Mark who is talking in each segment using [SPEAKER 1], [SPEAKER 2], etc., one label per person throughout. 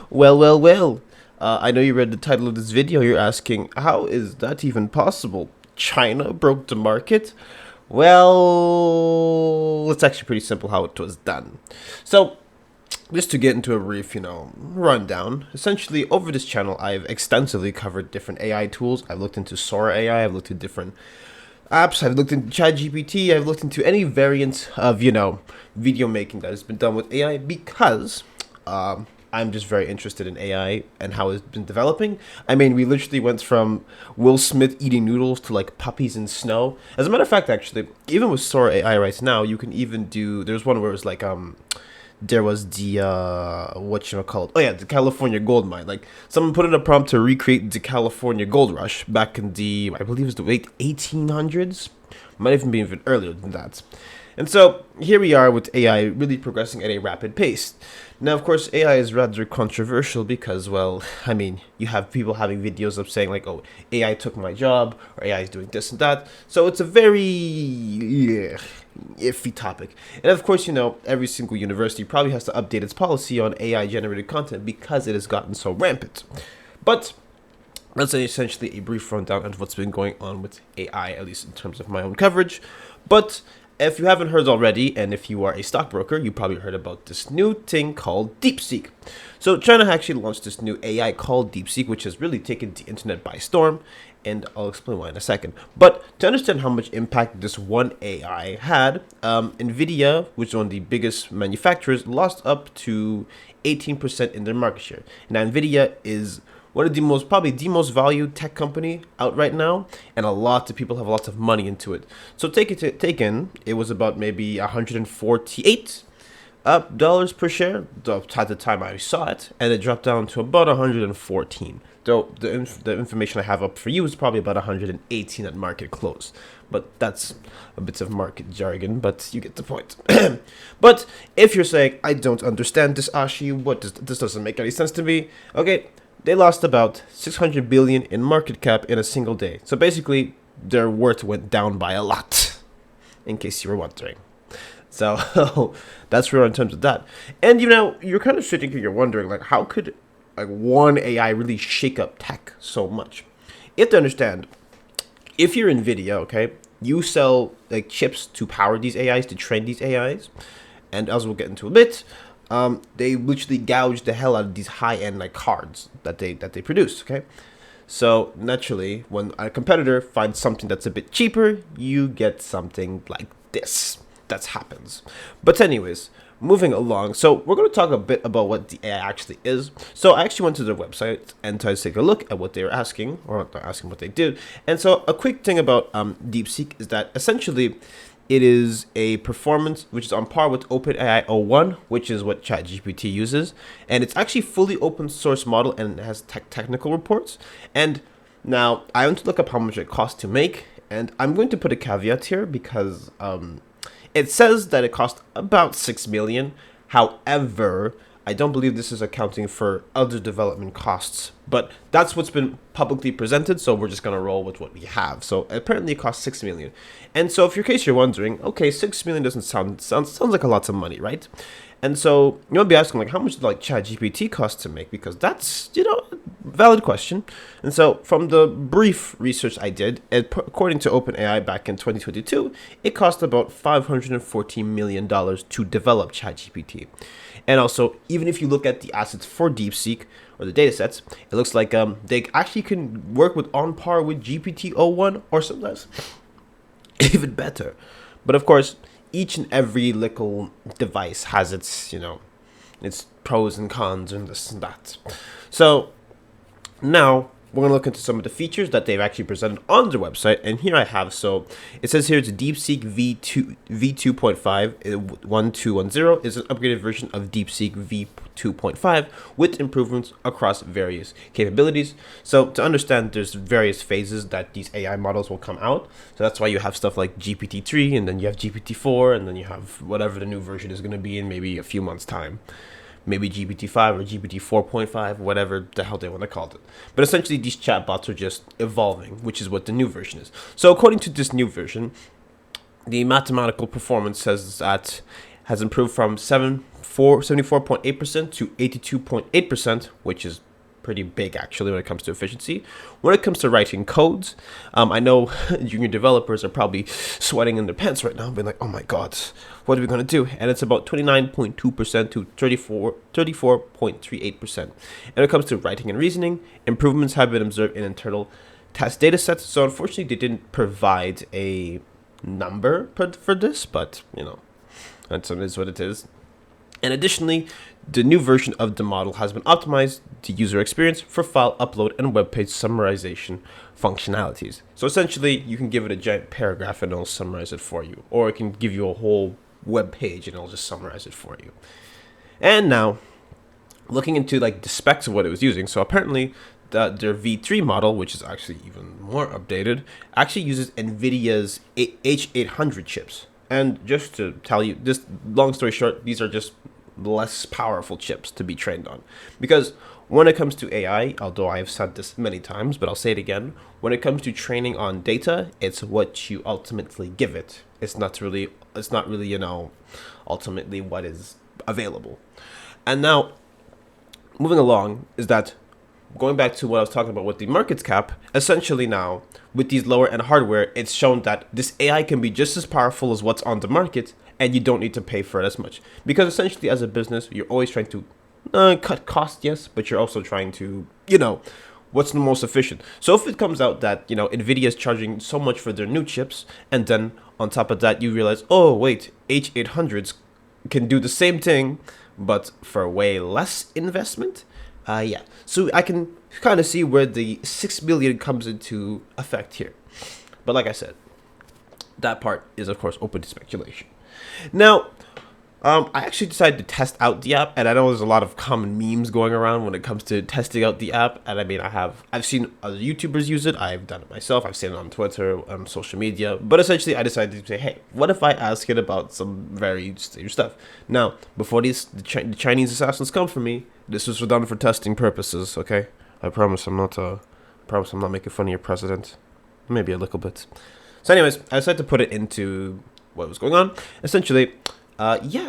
[SPEAKER 1] Well. I know you read the title of this video. You're asking, how is that even possible? China broke the market? Well, it's actually pretty simple how it was done. So, just to get into a brief, rundown, essentially over this channel, I've extensively covered different AI tools. I've looked into Sora AI, I've looked at different apps, I've looked into ChatGPT, I've looked into any variant of, video making that has been done with AI because I'm just very interested in AI and how it's been developing. I mean, we literally went from Will Smith eating noodles to like puppies in snow. As a matter of fact, actually, even with Sora AI right now, you can even do. There's one where it was like there was the whatchamacallit? Oh yeah, the California gold mine. Like someone put in a prompt to recreate the California gold rush back in the I believe it was the late 1800s. Might even be even earlier than that. And so here we are with AI really progressing at a rapid pace. Now, of course, AI is rather controversial because, well, I mean, you have people having videos of saying like, "Oh, AI took my job," or "AI is doing this and that." So it's a very iffy topic. And of course, every single university probably has to update its policy on AI generated content because it has gotten so rampant. But that's essentially a brief rundown of what's been going on with AI, at least in terms of my own coverage. But if you haven't heard already, and if you are a stockbroker, you probably heard about this new thing called DeepSeek. So China actually launched this new AI called DeepSeek, which has really taken the internet by storm, and I'll explain why in a second. But to understand how much impact this one AI had, NVIDIA, which is one of the biggest manufacturers, lost up to 18% in their market share. Now, NVIDIA is one of probably the most valued tech company out right now, and a lot of people have lots of money into it. So take in, it was about maybe 148 dollars per share at the time I saw it, and it dropped down to about 114. Though the information I have up for you is probably about 118 at market close. But that's a bit of market jargon, but you get the point. But if you're saying, I don't understand this, Ashi, this doesn't make any sense to me, okay, they lost about 600 billion in market cap in a single day. So basically, their worth went down by a lot, in case you were wondering. So that's where in terms of that. And you're kind of sitting here, you're wondering, like, how could one AI really shake up tech so much? You have to understand, if you're NVIDIA, okay, you sell like chips to power these AIs, to train these AIs, and as we'll get into a bit, they literally gouge the hell out of these high-end like cards that they produce. Okay, so naturally, when a competitor finds something that's a bit cheaper, you get something like this. That happens. But anyways, moving along. So we're going to talk a bit about what the AI actually is. So I actually went to their website and tried to take a look at what they were asking, or not asking, what they did. And so a quick thing about DeepSeek is that essentially it is a performance which is on par with OpenAI O1, which is what ChatGPT uses. And it's actually fully open source model and it has technical reports. And now I want to look up how much it costs to make. And I'm going to put a caveat here because it says that it cost about 6 million. However, I don't believe this is accounting for other development costs, but that's what's been publicly presented, so we're just going to roll with what we have. So apparently it costs 6 million. And so if in case you're wondering, okay, 6 million doesn't sounds like a lot of money, right? And so you might be asking, like, how much did like ChatGPT cost to make? Because that's, valid question. And so from the brief research I did, according to OpenAI back in 2022, it cost about $514 million to develop ChatGPT. And also, even if you look at the assets for DeepSeek, or the datasets, it looks like they actually can work with on par with GPT-O1, or sometimes even better. But of course, each and every little device has its, its pros and cons and this and that. So now we're going to look into some of the features that they've actually presented on their website. And here I have, so it says here it's a DeepSeek V2.5, 1210 is an upgraded version of DeepSeek V2.5 with improvements across various capabilities. So to understand, there's various phases that these AI models will come out. So that's why you have stuff like GPT-3, and then you have GPT-4, and then you have whatever the new version is going to be in maybe a few months' time. Maybe GPT-5 or GPT 4.5, whatever the hell they want to call it. But essentially, these chatbots are just evolving, which is what the new version is. So according to this new version, the mathematical performance says that has improved from 74.8% to 82.8%, which is pretty big actually when it comes to efficiency. When it comes to writing codes, I know junior developers are probably sweating in their pants right now, being like, oh my god, what are we going to do? And it's about 29.2% to 34.38%. And when it comes to writing and reasoning, improvements have been observed in internal test data sets. So unfortunately, they didn't provide a number for this, but that's what it is. And additionally, the new version of the model has been optimized to user experience for file upload and web page summarization functionalities. So essentially, you can give it a giant paragraph and it'll summarize it for you, or it can give you a whole web page and it'll just summarize it for you. And now, looking into like the specs of what it was using, so apparently their V3 model, which is actually even more updated, actually uses NVIDIA's H800 chips. And just to tell you, just long story short, these are just less powerful chips to be trained on. Because when it comes to AI, although I have said this many times, but I'll say it again, when it comes to training on data, it's what you ultimately give it. It's not really, ultimately what is available. And now, moving along, is that going back to what I was talking about with the market cap, essentially now, with these lower end hardware, it's shown that this AI can be just as powerful as what's on the market, and you don't need to pay for it as much. Because essentially, as a business, you're always trying to cut costs, yes, but you're also trying to, what's the most efficient. So if it comes out that, NVIDIA is charging so much for their new chips, and then on top of that, you realize, oh, wait, H800s can do the same thing, but for way less investment. So I can kind of see where the 6 million comes into effect here. But like I said, that part is, of course, open to speculation. Now, I actually decided to test out the app, and I know there's a lot of common memes going around when it comes to testing out the app. And I mean, I've seen other YouTubers use it. I've done it myself. I've seen it on Twitter, social media. But essentially, I decided to say, hey, what if I ask it about some very strange stuff? Now, before the Chinese assassins come for me, this was done for testing purposes. Okay, I promise I'm not making fun of your president. Maybe a little bit. So, anyways, I decided to put it into what was going on. Essentially.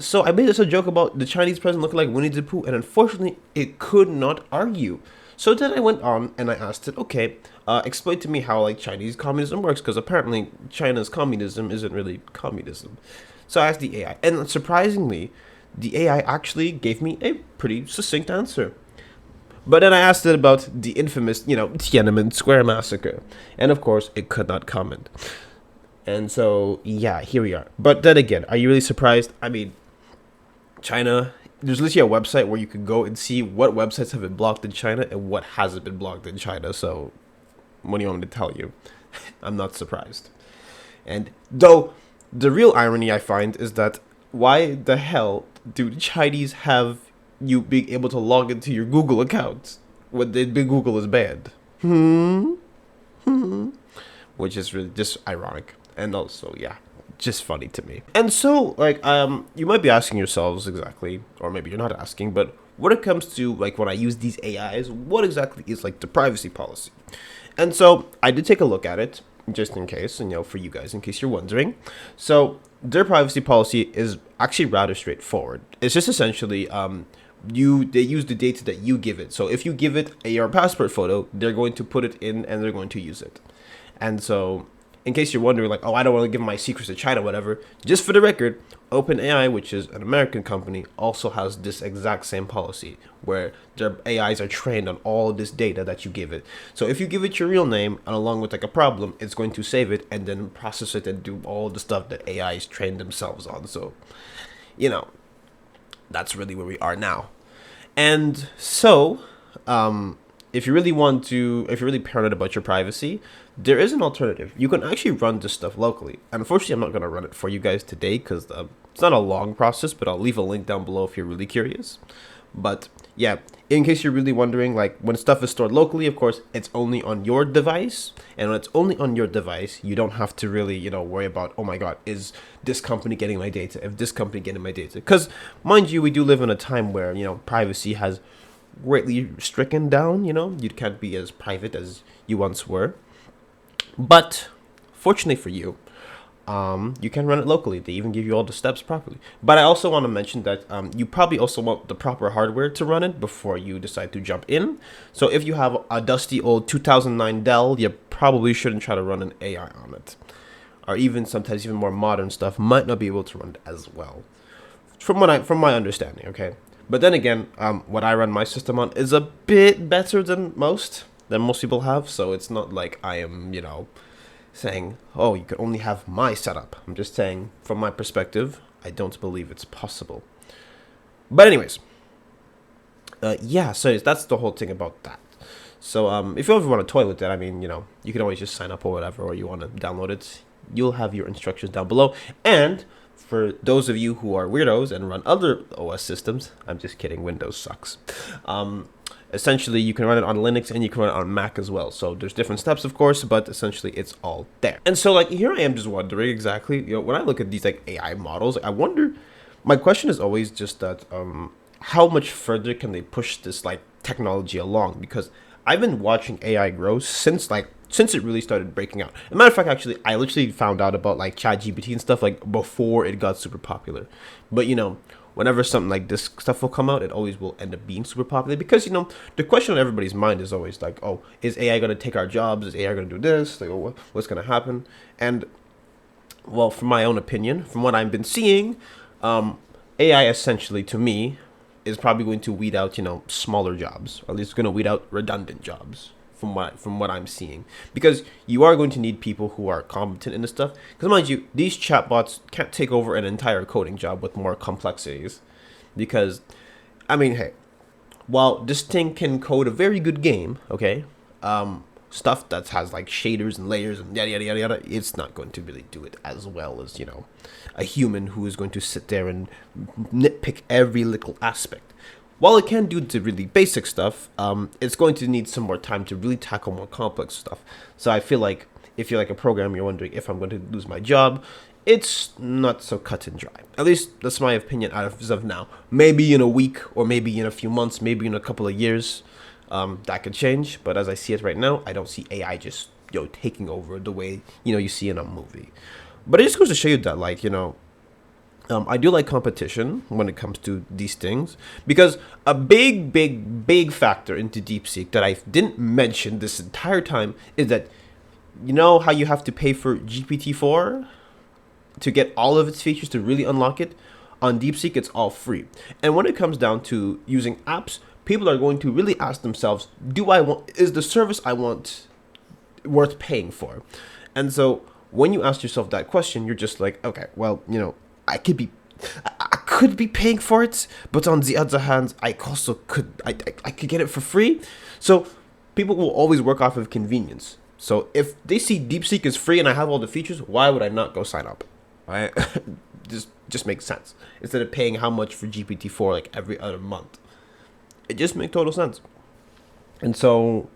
[SPEAKER 1] So I made this a joke about the Chinese president looking like Winnie the Pooh, and unfortunately, it could not argue. So then I went on and I asked it, okay, explain to me how like Chinese communism works, because apparently China's communism isn't really communism. So I asked the AI, and surprisingly, the AI actually gave me a pretty succinct answer. But then I asked it about the infamous, Tiananmen Square massacre, and of course, it could not comment. And so, yeah, here we are. But then again, are you really surprised? I mean, China, there's literally a website where you can go and see what websites have been blocked in China and what hasn't been blocked in China. So, what do you want me to tell you? I'm not surprised. And though, the real irony I find is that why the hell do the Chinese have you being able to log into your Google account when the big Google is banned? Which is really just ironic. And also, just funny to me. And so, you might be asking yourselves exactly, or maybe you're not asking, but when it comes to, when I use these AIs, what exactly is, the privacy policy? And so, I did take a look at it, just in case, and, for you guys, in case you're wondering. So, their privacy policy is actually rather straightforward. It's just essentially, they use the data that you give it. So, if you give it your passport photo, they're going to put it in, and they're going to use it. And so, in case you're wondering, I don't want to give my secrets to China, whatever, just for the record, OpenAI, which is an American company, also has this exact same policy where their AIs are trained on all this data that you give it. So if you give it your real name and along with a problem, it's going to save it and then process it and do all the stuff that AIs train themselves on. So, that's really where we are now. And so, if you're really paranoid about your privacy, there is an alternative. You can actually run this stuff locally. And unfortunately, I'm not going to run it for you guys today because it's not a long process, but I'll leave a link down below if you're really curious. But yeah, in case you're really wondering, when stuff is stored locally, of course, it's only on your device. And when it's only on your device, you don't have to really, worry about, oh my God, is this company getting my data? If this company getting my data? Because mind you, we do live in a time where, privacy has greatly stricken down. You can't be as private as you once were. But fortunately for you, you can run it locally. They even give you all the steps properly. But I also want to mention that you probably also want the proper hardware to run it before you decide to jump in. So if you have a dusty old 2009 Dell, you probably shouldn't try to run an AI on it. Or even sometimes even more modern stuff might not be able to run it as well. From my understanding, okay? But then again, what I run my system on is a bit better than most people have. So it's not like I am, saying, oh, you can only have my setup. I'm just saying, from my perspective, I don't believe it's possible. But anyways, yeah, so that's the whole thing about that. So if you ever want to toy with that, I mean, you can always just sign up or whatever, or you want to download it. You'll have your instructions down below. And for those of you who are weirdos and run other OS systems, I'm just kidding, Windows sucks. Essentially, you can run it on Linux and you can run it on Mac as well. So there's different steps, of course, but essentially it's all there. And so like here I am just wondering exactly, when I look at these like AI models, I wonder, my question is always just that how much further can they push this like technology along? Because I've been watching AI grow since it really started breaking out. As a matter of fact, actually, I literally found out about like ChatGPT and stuff like before it got super popular. But whenever something like this stuff will come out, it always will end up being super popular because, the question on everybody's mind is always like, oh, is AI going to take our jobs? Is AI going to do this? Like, oh, what's going to happen? And, well, from my own opinion, from what I've been seeing, AI essentially, to me, is probably going to weed out, smaller jobs. Or at least it's going to weed out redundant jobs. From what I'm seeing, because you are going to need people who are competent in this stuff. Because mind you, these chatbots can't take over an entire coding job with more complexities. Because, I mean, hey, while this thing can code a very good game, okay, stuff that has like shaders and layers and yada yada yada yada, it's not going to really do it as well as a human who is going to sit there and nitpick every little aspect. While it can do the really basic stuff, it's going to need some more time to really tackle more complex stuff. So I feel like if you're like a programmer, you're wondering if I'm going to lose my job, it's not so cut and dry. At least that's my opinion as of now. Maybe in a week, or maybe in a few months, maybe in a couple of years, that could change. But as I see it right now, I don't see AI just taking over the way you see in a movie. But it just goes to show you that I do like competition when it comes to these things, because a big factor into DeepSeek that I didn't mention this entire time is that how you have to pay for GPT-4 to get all of its features to really unlock it. On DeepSeek, it's all free. And when it comes down to using apps, people are going to really ask themselves, is the service I want worth paying for? And so when you ask yourself that question, you're just like, okay, well, I could be paying for it, but on the other hand, I could get it for free. So people will always work off of convenience. So if they see DeepSeek is free and I have all the features, why would I not go sign up? Right? just makes sense. Instead of paying how much for GPT-4 like every other month, it just makes total sense. And so,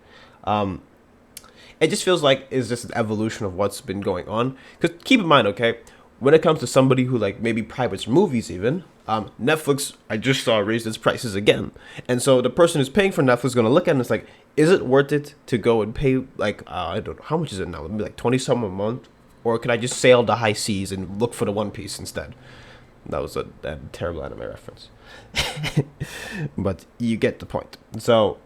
[SPEAKER 1] it just feels like it's just an evolution of what's been going on. Because keep in mind, okay, when it comes to somebody who like maybe privates movies even, Netflix, I just saw raise its prices again. And so the person who's paying for Netflix is going to look at it and it's like, is it worth it to go and pay like, I don't know, how much is it now? Maybe like 20 some a month? Or could I just sail the high seas and look for the One Piece instead? That was a terrible anime reference. But you get the point. So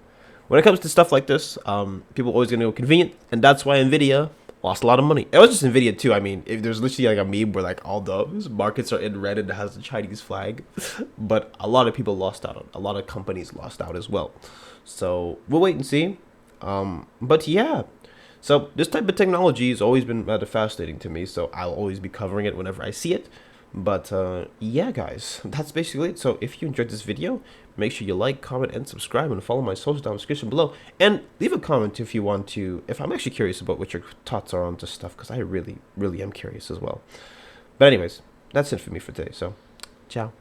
[SPEAKER 1] when it comes to stuff like this, people are always going to go convenient. And that's why NVIDIA lost a lot of money. It was just NVIDIA too. I mean, if there's literally like a meme where like all those markets are in red and it has the Chinese flag. But a lot of people lost out. A lot of companies lost out as well. So we'll wait and see. But yeah. So this type of technology has always been rather fascinating to me. So I'll always be covering it whenever I see it. But yeah, guys, that's basically it. So if you enjoyed this video, make sure you like, comment, and subscribe, and follow my socials down in the description below. And leave a comment if you want to, if I'm actually curious about what your thoughts are on this stuff, because I really am curious as well. But anyways, that's it for me for today. So, ciao.